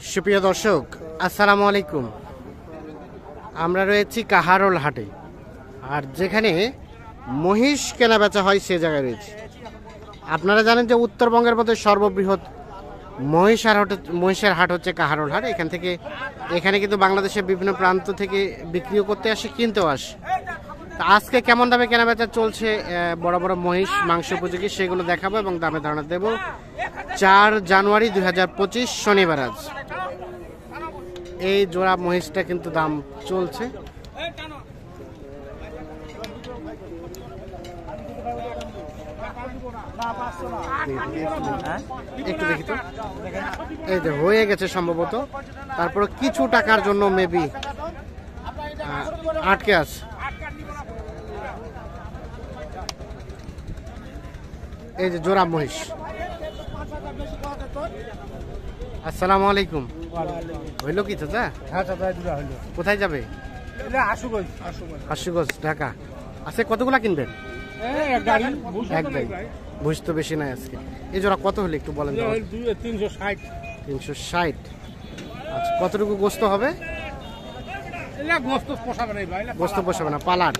সুপ্রিয় দর্শক, আসসালামু আলাইকুম। আমরা রয়েছি কাহারোল হাটে, আর যেখানে মহিষ কেনা বেচা হয় সে জায়গায় রয়েছে। আপনারা জানেন যে উত্তরবঙ্গের মধ্যে সর্ববৃহৎ মহিষের হাট হচ্ছে কাহারোল হাট। এখানে কিন্তু বাংলাদেশের বিভিন্ন প্রান্ত থেকে বিক্রিও করতে আসে, কিনতেও আসে। তা আজকে কেমন দামে কেনা বেচা চলছে বড় বড় মহিষ মাংস উপযোগী, সেগুলো দেখাবো এবং দামে ধারণা দেব। 4 জানুয়ারি 2025 শনিবার আজ এই জোড়া মহিষটা কিন্তু দাম চলছে। একটু দেখি তো, এই যে হয়ে গেছে সম্ভবত, তারপরে কিছু টাকার জন্য মেবি আটকে আছে। এই যে জোড়া মহিষ। আসসালামু আলাইকুম। হইলো কি চাচা? হ্যাঁ চাচা, দুটো হইলো। কোথায় যাবে? আশুগঞ্জ, ঢাকা। আজকে কতগুলা কিনবেন? এক গাড়ি। বুঝ তো বেশি নাই আজকে। এই জোড়া কত হলে একটু বলেন? 360। 360। আচ্ছা, কতটুকু গোস্ত হবে? গোস্ত পোষাবে না, পালার।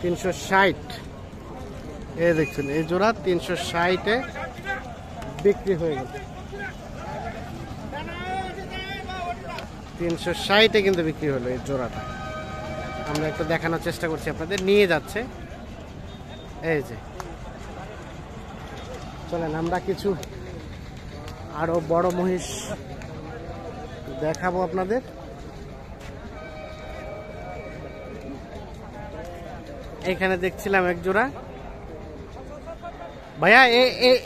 360। এই দেখছেন, এই জোড়া 360-এ বিক্রি হয়ে গেল। 360-এ কিন্তু বিক্রি হলো এই জোড়াটা। আমরা একটু দেখানোর চেষ্টা করছি আপনাদের, নিয়ে যাচ্ছে। এই যে চলেন আমরা কিছু আরো বড় মহিষ দেখাবো আপনাদের। এখানে দেখছিলাম এক জোড়া। ভাইয়া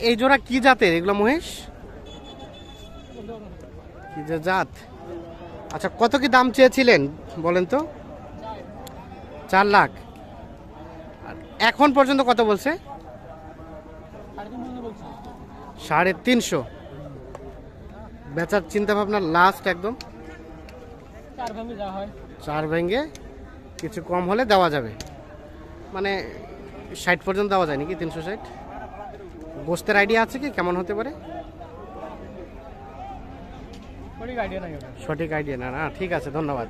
এই জোড়া কি জাতের? এগুলো মহিষ কি যে জাত? আচ্ছা, কত কি দাম চেয়েছিলেন বলেন তো? 4 লাখ। এখন পর্যন্ত কত বলছে? 350। বেচার চিন্তা ভাবনা লাস্ট একদম 4 ভেঙে কিছু কম হলে দেওয়া যাবে, মানে 60 পর্যন্ত দেওয়া যায় নাকি? 360। গোস্তের আইডিয়া আছে কি কেমন হতে পারে? সঠিক আইডিয়া না? ঠিক আছে, ধন্যবাদ।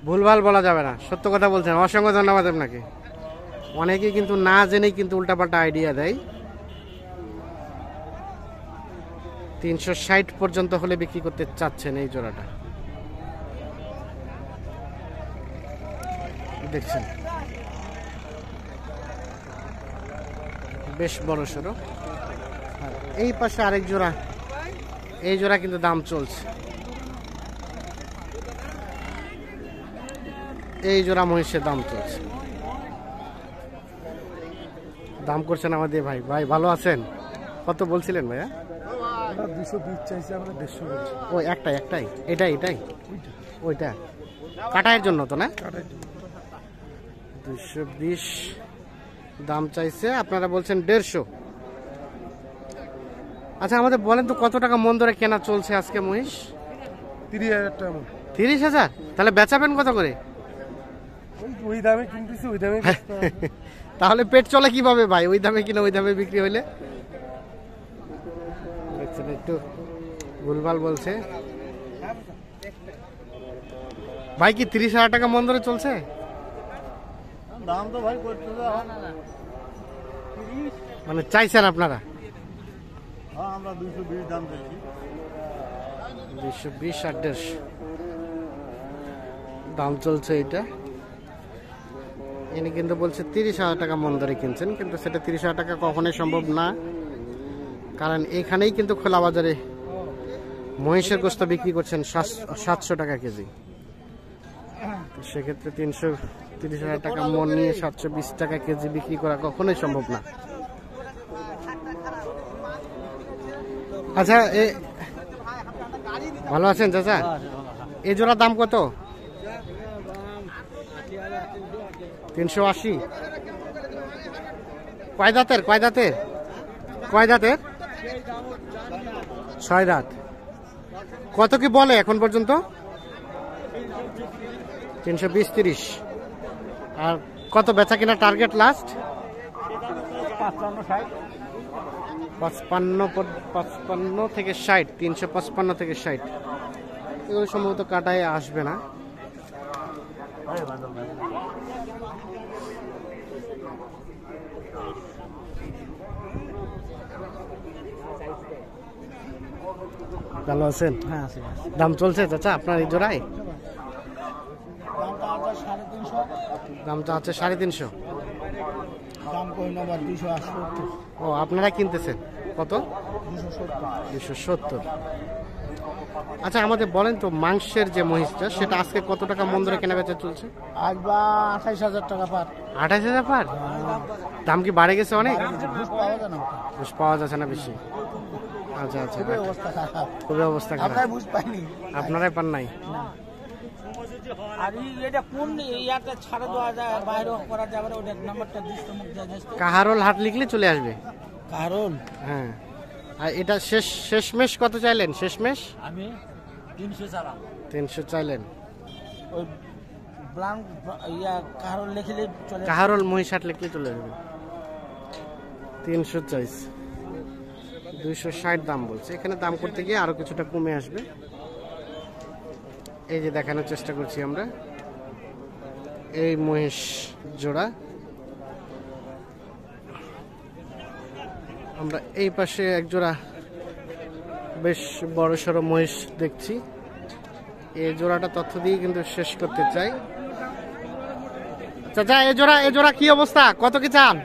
ভুলভাল বলা যাবে না, সত্য কথা বলছেন। অসংখ্য ধন্যবাদ আপনাকে। অনেকেই কিন্তু না জেনেই কিন্তু উল্টাপাল্টা আইডিয়া দেয়। 360 পর্যন্ত হলে বিক্রি করতে চাচ্ছেন এই জোড়াটা। দেখছেন বেশ বড় সড়ো। এই পাশে আরেক জোড়া, এই জোড়া কিন্তু দাম চলছে। এই জোড়া মহিষের দাম চলছে। দাম করছেন আমাদের ভাই। ভাই ভালো আছেন? কত বলছিলেন ভাইয়া? 220 চাইছে, আমরা 150 বলছি। ও একটাই এটাই ওইটা কাটাইয়ের জন্য তো না? 220 দাম চাইছে, আপনারা বলছেন 150। আচ্ছা, আমাদের বলেন তো কত টাকা মন ধরে কেনা চলছে আজকে মহিষ? 30,000 টাকা। 30,000? তাহলে বেচাবেন কত করে? ওই দামে কিনতেছি, ওই দামে। তাহলে পেট চলে কিভাবে ভাই? ওই দামে কিনা ওই দামে বিক্রি হইলে? দেখছেন একটু ভুলভাল বলছে ভাই। কি 30,000 টাকা মন ধরে চলছে? দাম তো ভাই করতে মানে চাইছেন আপনারা? হ্যাঁ, আমরা 220 দাম চাইছি। 220 আর 150 দাম চলছে এটা। ইনি কিন্তু বলছে 30,000 টাকা মন ধরে কিনছেন, কিন্তু সেটা 30,000 টাকা কখনোই সম্ভব না, কারণ এখানেই কিন্তু খোলা বাজারে মহিষের গোস্ত বিক্রি করছেন 700 টাকা কেজি। সেক্ষেত্রে 30,000 টাকা মন নিয়ে 720 টাকা কেজি বিক্রি করা কখনোই সম্ভব না। আচ্ছা, ভালো আছেন চাচা? এই জোড়ার দাম কত? 380। কয় দাঁতের? 6 দাঁত। কত কি বলে এখন পর্যন্ত? 320-30। আর কত বেচা কিনা টার্গেট লাস্ট? 55-60। 55 থেকে 60, 355 থেকে 60। এগুলো সম্ভবত কাটায় আসবে না। ভালো আছেন? হ্যাঁ আছে। দাম চলছে চাচা আপনার এই জোড়ায়? দামটা আছে 350, দামটা আছে 350। দাম কই নাম্বার 280, ও আপনারা কিনতেছেন কত? 270। 270। আচ্ছা আমাদের বলেন তো, মাংসের যে মহিষটা সেটা আজকে কত টাকা মন ধরে কেনা বেচা চলছে? আজ বা 28,000 টাকা পার। 28,000 পার? দাম কি বাড়ে গেছে অনেক? ঘুষ পাওয়া যায় না ওটা। ঘুষ পাওয়া যাচ্ছে না বেশি। আচ্ছা আচ্ছা, খুবই অবস্থা খারাপ। খুবই অবস্থা খারাপ। আমরাই বুঝ পাইনি। আপনারাই পান নাই? আর এটা কোন ইয়াটা ছাড়া দেওয়া যায়, বাইরে করা যাবে না, ওটা নাম্বারটা দিস মুখ যা। কাহারোল হাট লিখলে চলে আসবে। কারণ হ্যাঁ। আর এটা শেষমেশ কত চাইলেন? শেষমেশ আমি 300 চালা। 300 চাইলেন। ওই ব্লাঙ্ক ইয়া কারণ লিখলে চলে। কাহারোল মহিষ হাট লিখলে চলে আসবে। 300 চাইছে, 260 দাম বলছে। এখানে দাম করতে গিয়ে আরো কিছুটা কমে আসবে। এই যে দেখানোর চেষ্টা করছি আমরা, এই মহিষ জোড়া। আমরা এই পাশে এক জোড়া বেশ বড় সড়ো মহিষ দেখছি। এই জোড়াটা তথ্য দিয়ে কিন্তু শেষ করতে চাই। চাচা এ জোড়া কি অবস্থা, কত কি চান?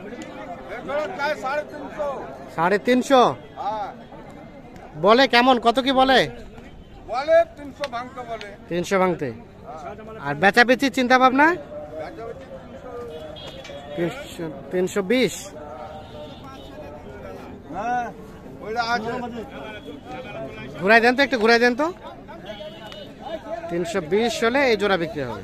350। বলে কেমন, কত কি বলে? 300 ভাঙতে। আর বেচাবেচি চিন্তা ভাবনা? 320। ঘুরাই দেন তো, একটু ঘুরাই দেন তো। 320 হলে এই জোড়া বিক্রি হবে।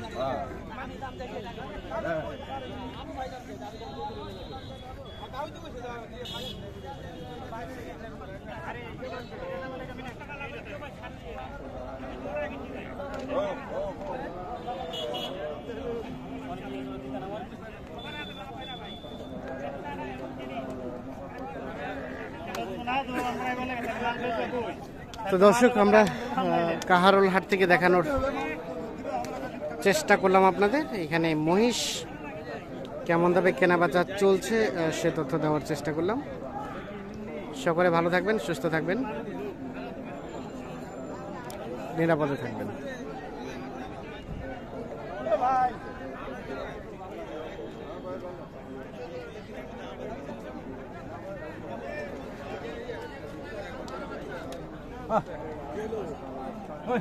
তো দর্শক, আমরা কাহারোল হাট থেকে দেখানোর চেষ্টা করলাম আপনাদের। এখানে মহিষ কেমন দামে কেনা বেচা চলছে সে তথ্য দেওয়ার চেষ্টা করলাম। সকলে ভালো থাকবেন, সুস্থ থাকবেন, নিরাপদে থাকবেন। ওই